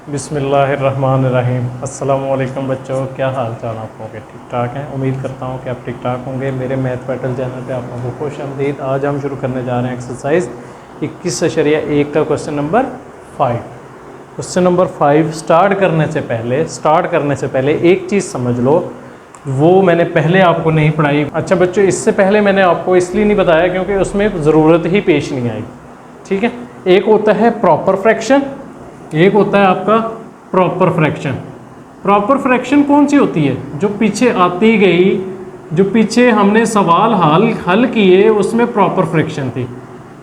बिस्मिल्लाहिर्रहमानिर्रहीम। अस्सलामुअलैकुम बच्चों, क्या हाल चाल आप लोगों के? ठीक ठाक हैं? उम्मीद करता हूँ कि आप ठीक ठाक होंगे। मेरे मैथ बैटल चैनल पे आप लोगों को खुश आमदीद। आज हम शुरू करने जा रहे हैं एक्सरसाइज 21.1 का question number 5। Question number 5 start करने से पहले एक चीज़ समझ लो, वो मैंने पहले आपको नहीं पढ़ाई। अच्छा बच्चों, इससे पहले मैंने आपको इसलिए नहीं बताया क्योंकि उसमें ज़रूरत ही पेश नहीं आई। ठीक है, एक होता है प्रॉपर फ्रैक्शन, एक होता है आपका प्रॉपर फ्रैक्शन। प्रॉपर फ्रैक्शन कौन सी होती है? जो पीछे आती गई, जो पीछे हमने सवाल हल किए, उसमें प्रॉपर फ्रैक्शन थी।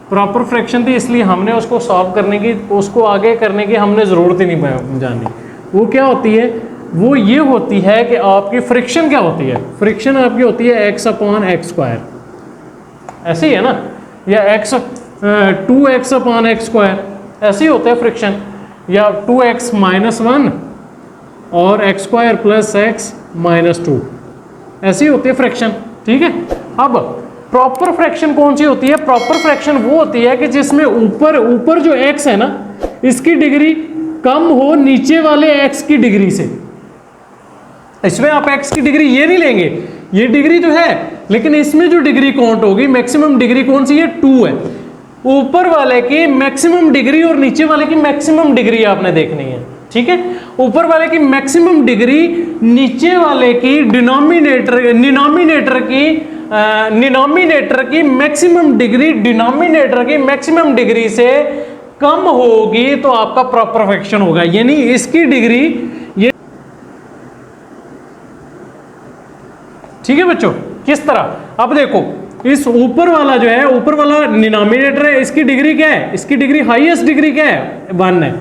प्रॉपर फ्रैक्शन थी इसलिए हमने उसको सॉल्व करने की, उसको आगे करने की हमने ज़रूरत ही नहीं जानी। वो क्या होती है? वो ये होती है कि आपकी फ्रिक्शन क्या होती है? फ्रिक्शन आपकी होती है x/x²। ऐसे ही है ना, या 2x/x², ऐसे ही होता है फ्रिक्शन, या 2x-1 और x² + x-2, ऐसी होती है फ्रैक्शन। ठीक है, अब प्रॉपर फ्रैक्शन कौन सी होती है? प्रॉपर फ्रैक्शन वो होती है कि जिसमें ऊपर जो x है ना, इसकी डिग्री कम हो नीचे वाले x की डिग्री से। इसमें आप x की डिग्री ये नहीं लेंगे, ये डिग्री तो है, लेकिन इसमें जो डिग्री काउंट होगी, मैक्सिमम डिग्री कौन सी है? 2 है। ऊपर वाले की मैक्सिमम डिग्री और नीचे वाले की मैक्सिमम डिग्री आपने देखनी है। ठीक है, ऊपर वाले की मैक्सिमम डिग्री नीचे वाले की डिनोमिनेटर की मैक्सिमम डिग्री डिनोमिनेटर की मैक्सिमम डिग्री से कम होगी तो आपका प्रॉपर फ्रैक्शन होगा। यानी इसकी डिग्री ये, ठीक है बच्चों, किस तरह? अब देखो, इस ऊपर वाला जो है, ऊपर वाला डिनोमिनेटर है, इसकी डिग्री क्या है? इसकी डिग्री हाईएस्ट डिग्री क्या है? 1 है।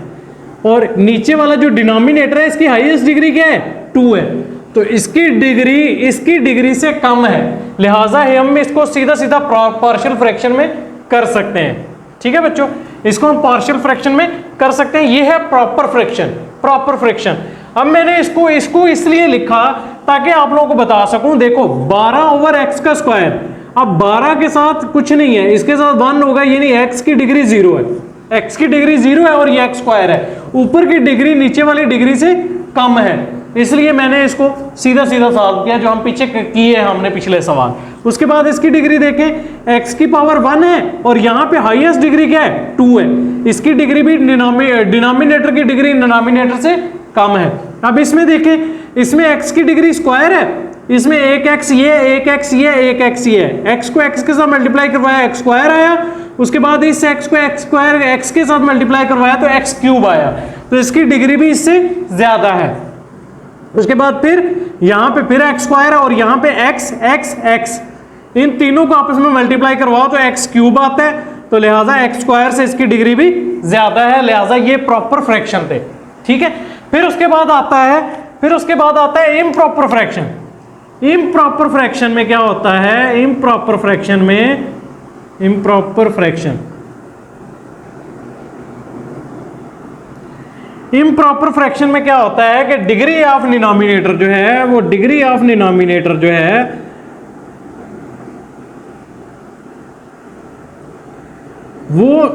और नीचे वाला जो डिनोमिनेटर है, इसकी हाईएस्ट डिग्री क्या है? 2 है। तो इसकी डिग्री से कम है, लिहाजा हम इसको सीधा सीधा पार्शियल फ्रैक्शन में कर सकते हैं। ठीक है बच्चों, इसको हम पार्शियल फ्रैक्शन में कर सकते हैं। ये है प्रॉपर फ्रैक्शन। अब मैंने इसको इसलिए लिखा ताकि आप लोगों को बता सकूं। देखो 12/x², अब 12 के साथ कुछ नहीं है, इसके साथ 1 होगा, यानी x की डिग्री 0 है। x की डिग्री 0 है और ये x² है। ऊपर की डिग्री नीचे वाली डिग्री से कम है, इसलिए मैंने इसको सीधा सीधा सॉल्व किया, जो हम पीछे किए हमने पिछले सवाल। उसके बाद इसकी डिग्री देखें, x की पावर 1 है और यहाँ पे हाईएस्ट डिग्री क्या है? 2 है। इसकी डिग्री भी डिनोमिनेटर की डिग्री डिनोमिनेटर से कम है। अब इसमें देखें, इसमें x की डिग्री स्क्वायर है, इसमें एक x ये x को x के साथ मल्टीप्लाई करवाया, x² आया। उसके बाद इस x को x के साथ मल्टीप्लाई करवाया तो x³ आया, तो इसकी डिग्री भी इससे ज्यादा है। उसके बाद फिर यहाँ पे फिर x² है और यहाँ पे x, इन तीनों को आपस में मल्टीप्लाई करवाओ तो x³ आता है, तो लिहाजा x² से इसकी डिग्री भी ज्यादा है, लिहाजा ये प्रॉपर फ्रैक्शन थे। ठीक है, फिर उसके बाद आता है इम्प्रॉपर फ्रैक्शन। इम्प्रॉपर फ्रैक्शन में क्या होता है? इम्प्रॉपर फ्रैक्शन में क्या होता है कि डिग्री ऑफ डिनोमिनेटर जो है, वो डिग्री ऑफ डिनोमिनेटर जो है वो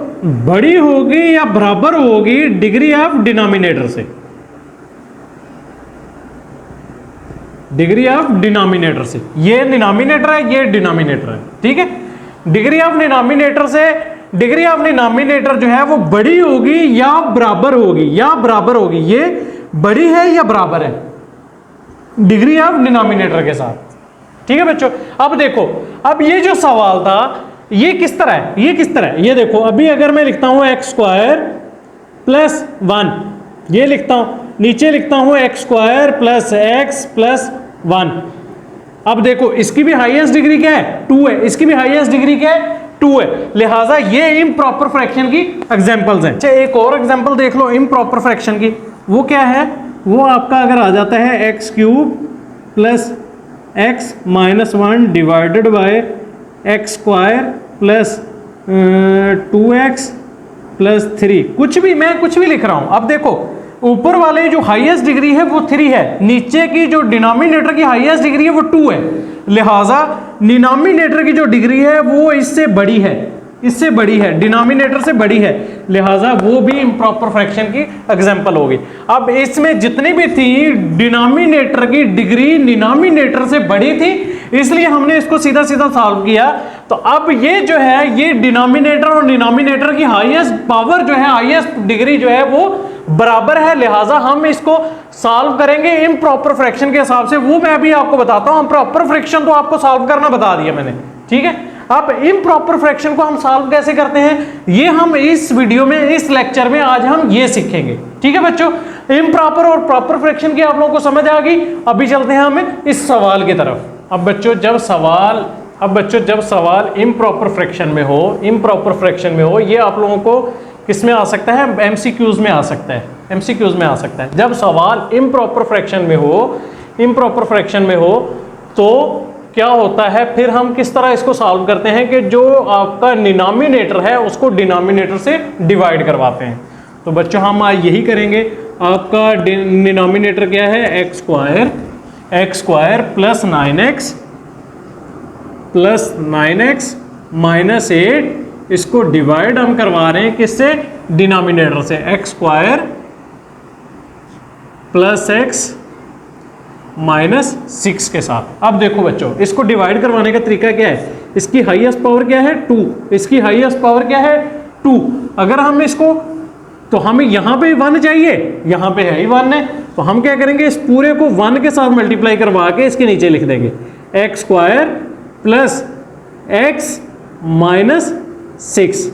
बड़ी होगी या बराबर होगी डिग्री ऑफ डिनोमिनेटर से। डिग्री ऑफ डिनोमिनेटर से, ये डिनोमिनेटर है, ये डिनोमिनेटर है। ठीक है, डिग्री ऑफ डिनोमिनेटर से डिग्री ऑफ डिनोमिनेटर जो है वो बड़ी होगी या बराबर होगी, ये बड़ी है या बराबर है डिग्री ऑफ डिनोमिनेटर के साथ। ठीक है बच्चों, अब देखो, अब ये जो सवाल था ये किस तरह है? ये देखो, अभी अगर मैं लिखता हूं x² + 1, ये लिखता हूं, नीचे लिखता हूं x² + x + 1। अब देखो, इसकी भी हाईएस्ट डिग्री क्या है? 2 है। इसकी भी हाईएस्ट डिग्री क्या है? 2 है। लिहाजा ये इम्प्रॉपर फ्रैक्शन की एग्जांपल्स हैं। अच्छा, एक और एग्जांपल देख लो इम्प्रॉपर फ्रैक्शन की। वो क्या है? वो आपका अगर आ जाता है x³ + x-1 divided by x² + 2x + 3। मैं कुछ भी लिख रहा हूं। अब देखो, ऊपर वाले जो हाईएस्ट डिग्री है वो 3 है, नीचे की जो डिनोमिनेटर की हाईएस्ट डिग्री है वो 2 है, लिहाजा डिनोमिनेटर की जो डिग्री है वो इससे बड़ी है, इससे बड़ी है, डिनोमिनेटर से बड़ी है, लिहाजा वो भी इम्प्रॉपर फ्रैक्शन की एग्जांपल होगी। अब इसमें जितनी भी थी डिनोमिनेटर की डिग्री डिनोमिनेटर से बड़ी थी, इसलिए हमने इसको सीधा सीधा सॉल्व किया। तो अब ये जो है ये डिनोमिनेटर और डिनोमिनेटर की हाईएस्ट पावर जो है, हाईएस्ट डिग्री जो है वो बराबर है, लिहाजा हम इसको सॉल्व करेंगे इम्प्रॉपर फ्रैक्शन के हिसाब से। वो मैं अभी आपको बताता हूं, प्रॉपर फ्रैक्शन तो आपको सॉल्व करना बता दिया मैंने, ठीक है। अब इम्प्रॉपर फ्रैक्शन को हम सॉल्व कैसे करते हैं, ये हम इस वीडियो में, इस लेक्चर में आज हम ये सीखेंगे, ठीक है बच्चों। इम्प्रॉपर और प्रॉपर फ्रैक्शन की आप लोगों को समझ आ गई। अभी चलते हैं हम इस सवाल की तरफ। अब बच्चों जब सवाल इम्प्रॉपर फ्रैक्शन में हो, इम्प्रॉपर फ्रैक्शन में हो, ये आप लोगों को किस में आ सकता है, एमसीक्यूज में आ सकता है, एमसीक्यूज में आ सकता है। जब सवाल इम्प्रॉपर फ्रैक्शन में हो, इम्प्रॉपर फ्रैक्शन में हो तो क्या होता है, फिर हम किस तरह इसको सॉल्व करते हैं कि जो आपका डिनोमिनेटर है उसको डिनोमिनेटर से डिवाइड करवाते हैं। तो बच्चों हम आज यही करेंगे। आपका डिनोमिनेटर क्या है, x square plus 9x minus 8, इसको डिवाइड हम करवा रहे हैं किससे, डिनोमिनेटर से, x square plus x minus 6 के साथ। अब देखो बच्चों, इसको डिवाइड करवाने का तरीका क्या है, इसकी हाईएस्ट पावर क्या है 2, इसकी हाईएस्ट पावर क्या है 2। अगर हम इसको, तो हमें यहाँ पे 1 चाहिए, यहाँ पे है ही 1 है, तो हम क्या करेंगे, इस पूरे को 1 के साथ मल्टीप्लाई करवा के इसके नीचे लिख देंगे x square plus x minus 6,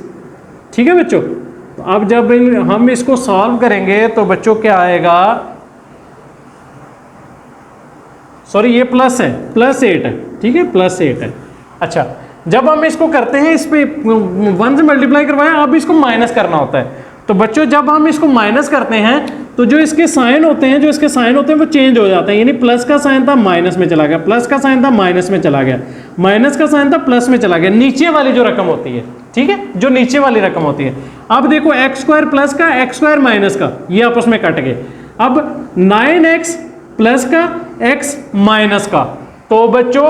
ठीक है बच्चों। तो अब जब हम इसको सॉल्व करेंगे तो बच्चों क्या आएगा, सॉरी ये प्लस है, प्लस 8 है, ठीक है, प्लस 8 है। अच्छा, जब हम इसको करते हैं, इस पे 1 से मल्टीप्लाई करवाएं, अब इसको माइनस करना होता है। तो बच्चों जब हम इसको माइनस करते हैं तो जो इसके साइन होते हैं, वो चेंज हो जाते हैं, यानी प्लस का साइन था माइनस में चला गया, प्लस का साइन था माइनस में चला गया, माइनस का साइन था प्लस में चला गया, नीचे वाली जो रकम होती है, ठीक है, जो नीचे वाली रकम होती है। अब देखो एक्स स्क्वायर प्लस का, एक्स स्क्वायर माइनस का, ये आपस में कट गए। अब 9x प्लस का, x माइनस का, तो बच्चों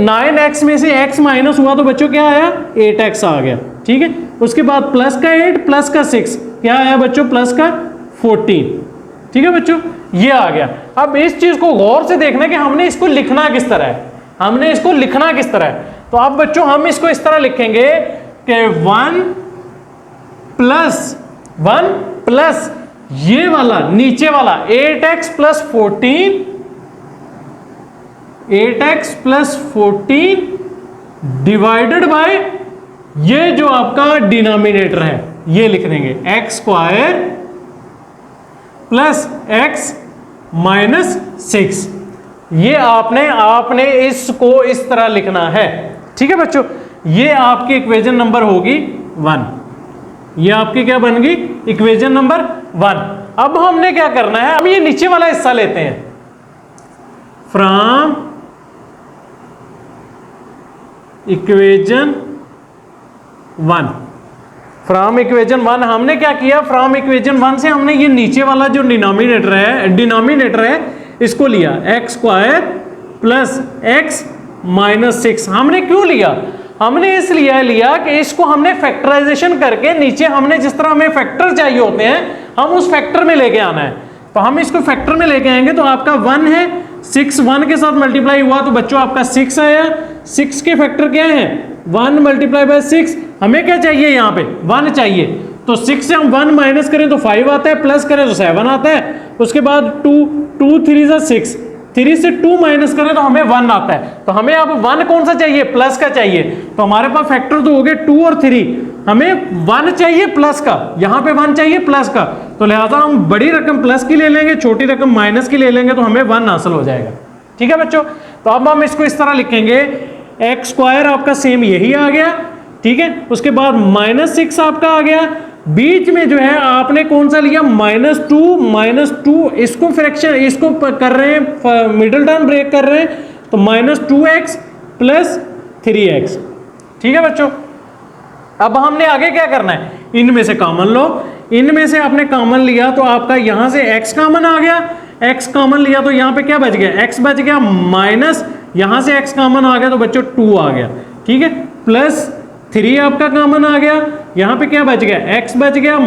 9x में से x माइनस हुआ तो बच्चों क्या आया, 8x आ गया, ठीक है। उसके बाद प्लस का 8 प्लस का 6 क्या आया बच्चों, प्लस का 14, ठीक है बच्चों, ये आ गया। अब इस चीज को गौर से देखना कि हमने इसको लिखना किस तरह है, हमने इसको लिखना किस तरह है। तो अब बच्चों हम इसको इस तरह लिखेंगे कि 1 प्लस ये वाला नीचे वाला 8x प्लस 14 डिवाइडेड बाय ये जो आपका डिनोमिनेटर है, ये लिख देंगे x square plus x minus 6। ये आपने इसको इस तरह लिखना है, ठीक है बच्चों। ये आपकी इक्वेशन नंबर होगी 1, ये आपकी क्या बन गई, इक्वेशन नंबर 1। अब हमने क्या करना है, हम ये नीचे वाला हिस्सा लेते हैं, फ्रॉम इक्वेशन 1, फ्रॉम इक्वेशन 1 हमने क्या किया, फ्रॉम इक्वेशन 1 से हमने ये नीचे वाला जो डिनोमिनेटर है इसको लिया, x square plus x minus 6। हमने क्यों लिया, हमने इसलिए लिया कि इसको हमने फैक्टराइजेशन करके नीचे हमने जिस तरह हमें फैक्टर चाहिए होते हैं, हम उस फैक्टर में लेके आना है। तो हम इसको फैक्टर में लेके आएंगे, तो आपका 1 है, 6 1 के साथ मल्टीप्लाई हुआ तो बच्चों आपका 6 आया। 6 के फैक्टर क्या है, 1 मल्टीप्लाई बाय 6। हमें क्या चाहिए, यहाँ पे 1 चाहिए, तो 6 से हम 1 माइनस करें तो 5 आता है, प्लस करें तो 7 आता है। उसके बाद 2 3 जा 6, 3 से 2 माइनस करें तो हमें 1 आता है। तो हमें अब 1 कौन सा चाहिए, प्लस का चाहिए। तो हमारे पास फैक्टर तो हो गए 2 और 3, हमें 1 चाहिए प्लस का, यहाँ पे 1 चाहिए प्लस का। तो लिहाजा हम बड़ी रकम प्लस की ले लेंगे, छोटी रकम माइनस की ले लेंगे, तो हमें 1 हासिल हो जाएगा, ठीक है बच्चों। तो अब हम इसको इस तरह लिखेंगे, एक्स स्क्वायर आपका सेम यही आ गया, ठीक है। उसके बाद माइनस 6 आपका आ गया, बीच में जो है आपने कौन सा लिया, -2, इसको फ्रैक्शन, इसको कर रहे हैं, मिडिल टर्म ब्रेक कर रहे हैं, तो -2x प्लस 3x, ठीक है बच्चों। अब हमने आगे क्या करना है, इनमें से कॉमन लो, इनमें से आपने कॉमन लिया तो आपका यहां से x कॉमन आ गया, x कॉमन लिया तो यहां पे क्या बच गया, x बच गया, माइनस यहां से x कॉमन आ गया तो बच्चों 2 आ गया, ठीक है, प्लस 3 आपका कॉमन आ गया, यहाँ पे क्या बच गया, x बच गया,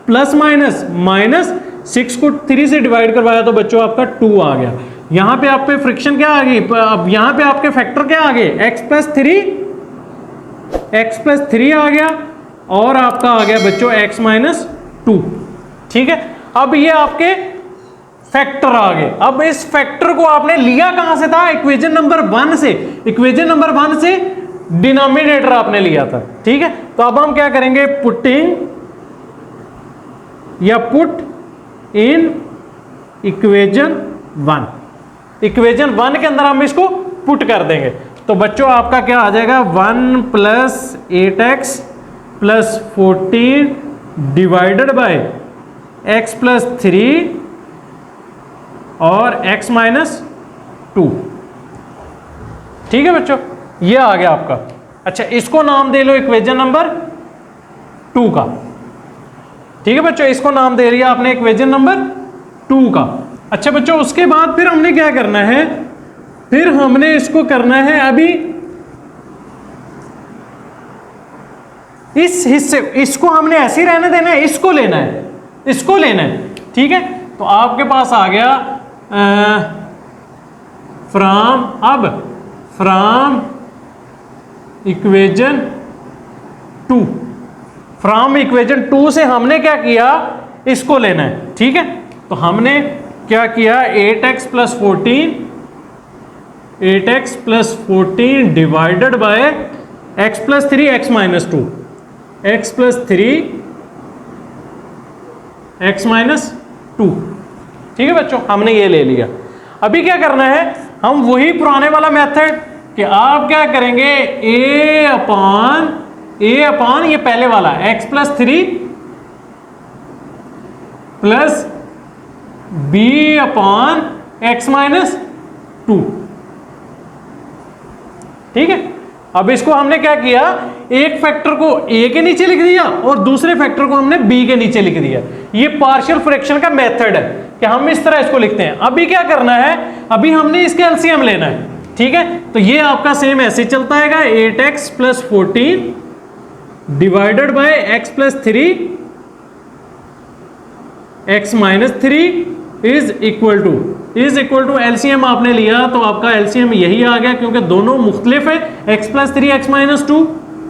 प्लस माइनस माइनस 6 को 3 से डिवाइड करवाया तो बच्चों आपका 2 आ गया। यहाँ पे आप पे फ्रिक्शन क्या आ गई, अब यहाँ पे आपके फैक्टर क्या आ गए, x प्लस 3 आ गया और आपका आ गया बच्चों x माइनस 2। ठीक है, अब ये आपके फैक्टर आ गए। अब इस फैक्टर को आपने लिया कहां से था, इक्वेशन नंबर 1 से। इक्वेशन नंबर 1 से डिनोमिनेटर आपने लिया था। ठीक है, तो अब हम क्या करेंगे, पुटिंग या पुट इन इक्वेशन 1। इक्वेशन 1 के अंदर हम इसको पुट कर देंगे तो बच्चों आपका क्या आ जाएगा, 1 plus 8x plus 14 divided by x plus 3 और x माइनस 2। ठीक है बच्चों, ये आ गया आपका। अच्छा, इसको नाम दे लो इक्वेशन नंबर 2 का। ठीक है बच्चों, इसको नाम दे लिया आपने इक्वेशन नंबर 2 का। अच्छा बच्चों, उसके बाद फिर हमने क्या करना है, फिर हमने इसको करना है, अभी इस हिस्से, इसको हमने ऐसे ही रहने देना है, इसको लेना है, इसको लेना है। ठीक है, तो आपके पास आ गया फ्रॉम इक्वेशन 2। फ्रॉम इक्वेशन 2 से हमने क्या किया, इसको लेना है। ठीक है, तो हमने क्या किया, 8x plus 14 divided by x plus 3 x minus 2, x plus 3 x minus 2। ठीक है बच्चों, हमने ये ले लिया। अभी क्या करना है, हम वही पुराने वाला मेथड कि आप क्या करेंगे, a अपान ये पहले वाला x प्लस 3 प्लस b अपान x माइनस 2। ठीक है, अब इसको हमने क्या किया, एक फैक्टर को a के नीचे लिख दिया और दूसरे फैक्टर को हमने b के नीचे लिख दिया। ये पार्शियल फ्रैक्शन का मेथड है कि हम इस तरह इसको लिखते हैं। अभी क्या करना है, अभी हमने इसके एलसीएम लेना है। ठीक है, तो ये आपका सेम ऐसे चलता है, 8x plus 14 divided by x plus 3 x minus 3 is equal to LCM आपने लिया तो आपका एलसीएम यही आ गया, क्योंकि दोनों मुख्तलिफ है, x प्लस 3 x माइनस 2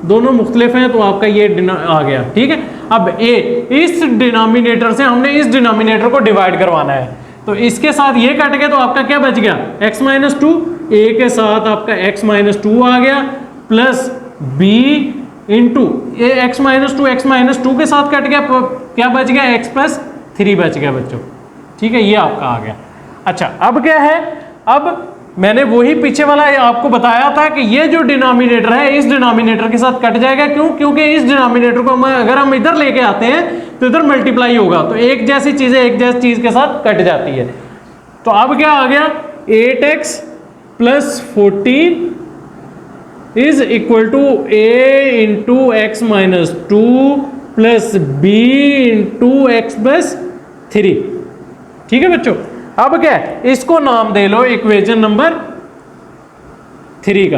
दोनों मुख्तलिफ हैं, तो आपका ये आ गया। ठीक है, अब इस डिनोमिनेटर से हमने इस डिनोमिनेटर को डिवाइड करवाना है, तो इसके साथ ये कट गया तो आपका क्या बच गया, x माइनस 2, a के साथ आपका x माइनस 2 आ गया plus b into x minus 2 के साथ कट गया, क्या बच गया, x प्लस 3 बच गया बच्चों। ठीक है, ये आपका आ गया। अच्छा, अब क्या है, अब मैंने वही पीछे वाला आपको बताया था कि ये जो डिनोमिनेटर है इस डिनोमिनेटर के साथ कट जाएगा। क्यों, क्योंकि इस डिनोमिनेटर को अगर हम इधर लेके आते हैं तो इधर मल्टीप्लाई होगा, तो एक जैसी चीजें एक जैसी चीज के साथ कट जाती है। तो अब क्या आ गया, 8x plus 14 is equal to a into x minus 2 plus b into x plus 3। ठीक है बच्चों, अब क्या है, इसको नाम दे लो इक्वेशन नंबर 3 का।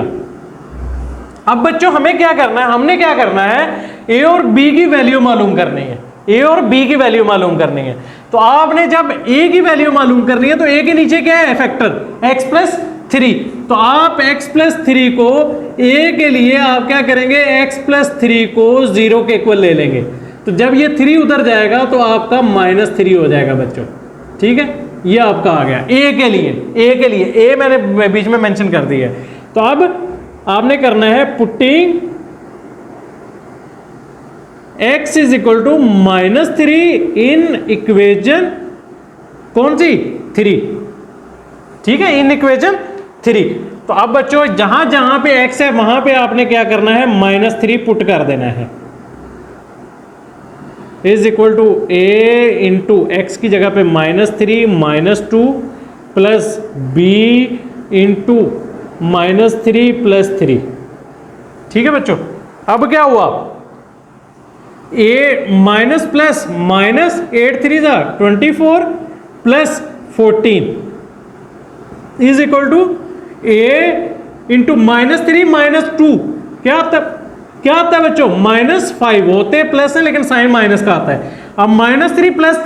अब बच्चों हमें क्या करना है, हमने क्या करना है, a और b की वैल्यू मालूम करनी है, a और b की वैल्यू मालूम करनी है। तो आपने जब a की वैल्यू मालूम करनी है तो a के नीचे क्या है, फैक्टर x प्लस 3, तो आप x प्लस 3 को a के लिए आप क्या करेंगे, x प्लस 3 को 0 के इक्वल ले लेंगे, तो जब ये 3 उधर जाएगा तो आपका -3 हो जाएगा बच्चों। ठीक है, ये आपका आ गया a के लिए, a मैंने बीच में मेंशन कर दी है। तो अब आपने करना है putting x is equal to -3 in equation कौन सी, 3। ठीक है, इन इक्वेशन 3। तो अब बच्चों जहां जहां पे x है वहां पे आपने क्या करना है, -3 पुट कर देना है, is equal to a into x की जगह पे -3 -2 प्लस b इंटू -3 प्लस 3। ठीक है बच्चों, अब क्या हुआ, a minus plus minus 8 3 24 plus 14 is equal to a into -3 -2, क्या आता है बच्चों, -5 होते प्लस है लेकिन साइन माइनस का आता है। अब -3 +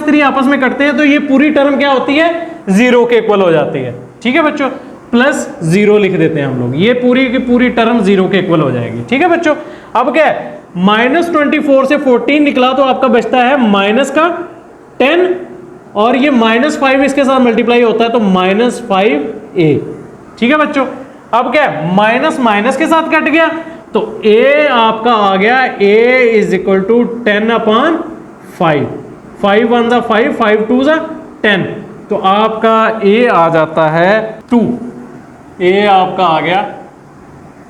3 आपस में कटते हैं तो ये पूरी टर्म क्या होती है, 0 के इक्वल हो जाती है। ठीक है बच्चों, +0 लिख देते हैं हम लोग, ये पूरी की पूरी टर्म 0 के इक्वल हो जाएगी। ठीक है बच्चों, अब क्या है, -24 से 14 निकला तो आपका बचता है -10 और ये -5 इसके साथ मल्टीप्लाई होता है तो -5a। ठीक है बच्चों, अब क्या है, माइनस माइनस के साथ कट गया तो a आपका आ गया a = 10/5, 5 1 = 5, 5 2 = 10, तो आपका a आ जाता है 2, a आपका आ गया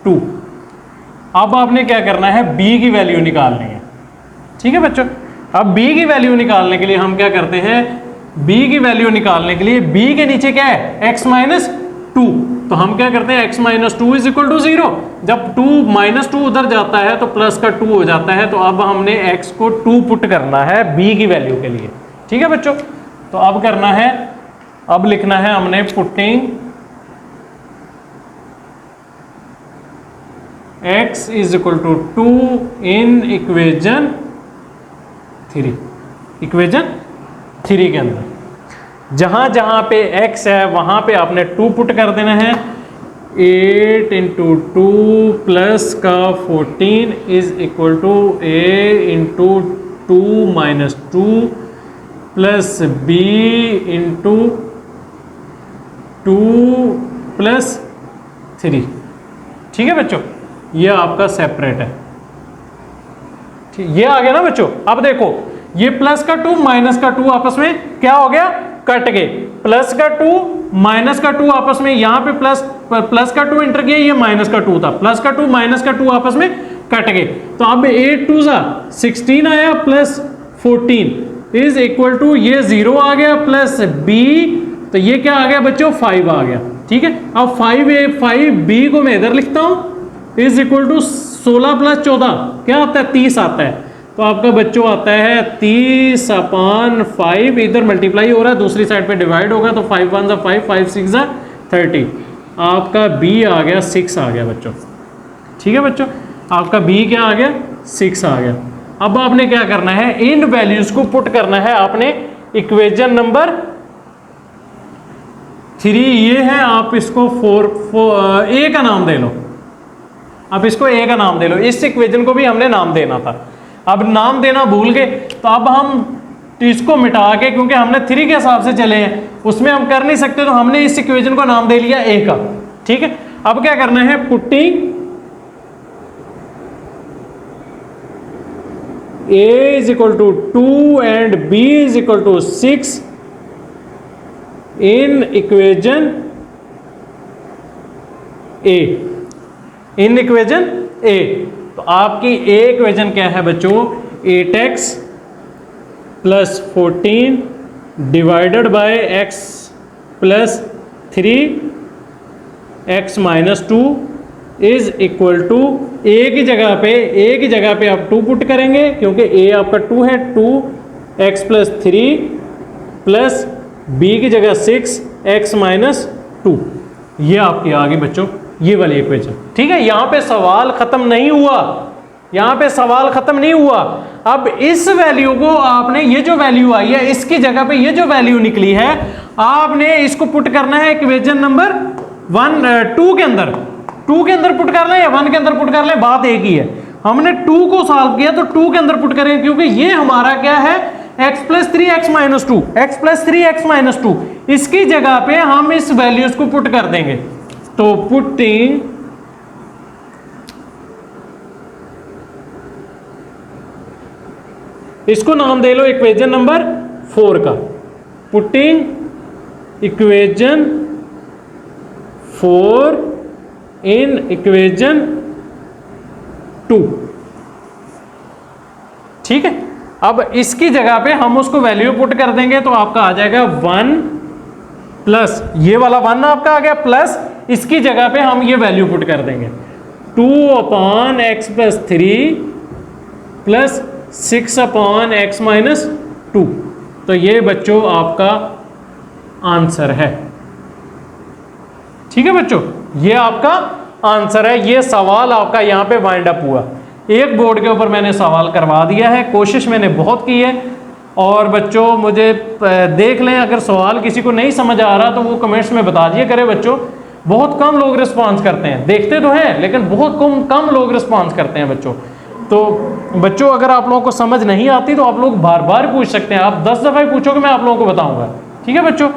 2। अब आपने क्या करना है, b की वैल्यू निकालनी है। ठीक है बच्चों, अब b की वैल्यू निकालने के लिए हम क्या करते हैं, b की वैल्यू निकालने के लिए b के नीचे क्या है, x - 2, तो हम क्या करते हैं, x - 2 = 0। जब 2 - 2 उधर जाता है तो प्लस का 2 हो जाता है, तो अब हमने x को 2 पुट करना है b की वैल्यू के लिए। ठीक है बच्चों, तो अब करना है, अब लिखना है हमने putting x = 2 in equation 3, equation 3 के अंदर जहां जहां पे x है वहां पे आपने 2 पुट कर देना है। 8 × 2 प्लस का 14 = a × 2 - 2 प्लस b × 2 प्लस 3। ठीक है बच्चों, ये आपका सेपरेट है। ठीक, ये आ गया ना बच्चों। अब देखो, ये प्लस का 2 माइनस का 2 आपस में क्या हो गया, कट गए। प्लस का 2 माइनस का 2 आपस में, यहां पे प्लस का 2 इंटर किया, ये माइनस का 2 था, प्लस का 2 माइनस का 2 आपस में कट गए। तो अब 8 2 = 16 आया प्लस 14 = ये 0 आ गया प्लस b, तो ये क्या आ गया बच्चों, 5 आ गया। ठीक है, अब 5b को मैं इधर लिखता हूं, = 16 + 14 क्या आता है, 30 आता है। तो आपका बच्चों आता है 30/5, इधर मल्टीप्लाई हो रहा है, दूसरी साइड पे डिवाइड होगा तो 5 1 = 5, 5 6 = 30। आपका b आ गया 6 आ गया बच्चों। ठीक है बच्चों, आपका b क्या आ गया, 6 आ गया। अब आपने क्या करना है, इन वैल्यूज को पुट करना है आपने इक्वेशन नंबर 3, ये है, आप इसको a का नाम दे लो, आप इसको a का नाम दे लो। इस इक्वेशन को भी हमने नाम देना था, अब नाम देना भूल गए, तो अब हम इसको मिटा के, क्योंकि हमने 3 के हिसाब से चले हैं, उसमें हम कर नहीं सकते, तो हमने इस इक्वेशन को नाम दे लिया a का। ठीक है, अब क्या करना है, putting a = 2 and b = 6 in equation a, in equation a। तो आपकी a इक्वेशन क्या है बच्चों, 8x + 14 divided by x + 3 x - 2 = a की जगह पे आप 2 पुट करेंगे, क्योंकि a आपका 2 है, 2x + 3 प्लस b की जगह 6 x - 2। ये आपकी आ गई बच्चों, ये वाली इक्वेशन। ठीक है, यहां पे सवाल खत्म नहीं हुआ, यहां पे सवाल खत्म नहीं हुआ। अब इस वैल्यू को आपने, ये जो वैल्यू आई है इसकी जगह पे ये जो वैल्यू निकली है, आपने इसको पुट करना है इक्वेशन नंबर 2 के अंदर। 2 के अंदर पुट कर लें या 1 के अंदर पुट कर लें, बात एक ही है। हमने 2 को सॉल्व किया तो 2 के अंदर पुट करें, क्योंकि ये हमारा क्या है, x + 3 x - 2, x + 3 x - 2, इसकी जगह पे हम इस वैल्यूज को पुट कर देंगे। तो पुटिंग इसको नाम दे लो इक्वेशन नंबर 4 का, पुटिंग इक्वेशन 4 इन इक्वेशन 2। ठीक है, अब इसकी जगह पे हम उसको वैल्यू पुट कर देंगे, तो आपका आ जाएगा 1 प्लस, ये वाला 1 आपका आ गया, प्लस इसकी जगह पे हम ये वैल्यू पुट कर देंगे 2/x + 3 प्लस 6/x - 2। तो ये बच्चों आपका आंसर है। ठीक है बच्चों, ये आपका आंसर है। ये सवाल आपका यहाँ पे वाइंड अप हुआ। एक बोर्ड के ऊपर मैंने सवाल करवा दिया है, कोशिश मैंने बहुत की है। और बच्चों मुझे देख लें, अगर सवाल किसी को नहीं समझ आ रहा तो वो कमेंट्स में बता दिया करें बच्चों। बहुत कम लोग रिस्पॉन्स करते हैं, देखते तो हैं लेकिन बहुत कम लोग रिस्पॉन्स करते हैं बच्चों। तो बच्चों अगर आप लोगों को समझ नहीं आती तो आप लोग बार बार पूछ सकते हैं, आप 10 दफ़ा ही पूछोगे, मैं आप लोगों को बताऊंगा। ठीक है बच्चों।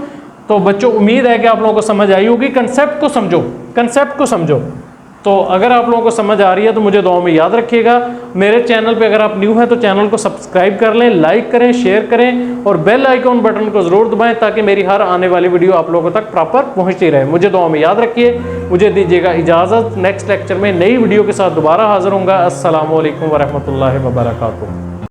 तो बच्चों उम्मीद है कि आप लोगों को समझ आई होगी। कंसेप्ट को समझो, कंसेप्ट को समझो। तो अगर आप लोगों को समझ आ रही है तो मुझे दुआ में याद रखिएगा। मेरे चैनल पे अगर आप न्यू हैं तो चैनल को सब्सक्राइब कर लें, लाइक करें, शेयर करें और बेल आइकॉन बटन को ज़रूर दबाएं ताकि मेरी हर आने वाली वीडियो आप लोगों तक प्रॉपर पहुंचती रहे। मुझे दुआ में याद रखिए। मुझे दीजिएगा इजाज़त। नेक्स्ट लेक्चर में नई वीडियो के साथ दोबारा हाजिर होऊंगा। अस्सलामु अलैकुम वरहमतुल्लाहि वबरकातुहू।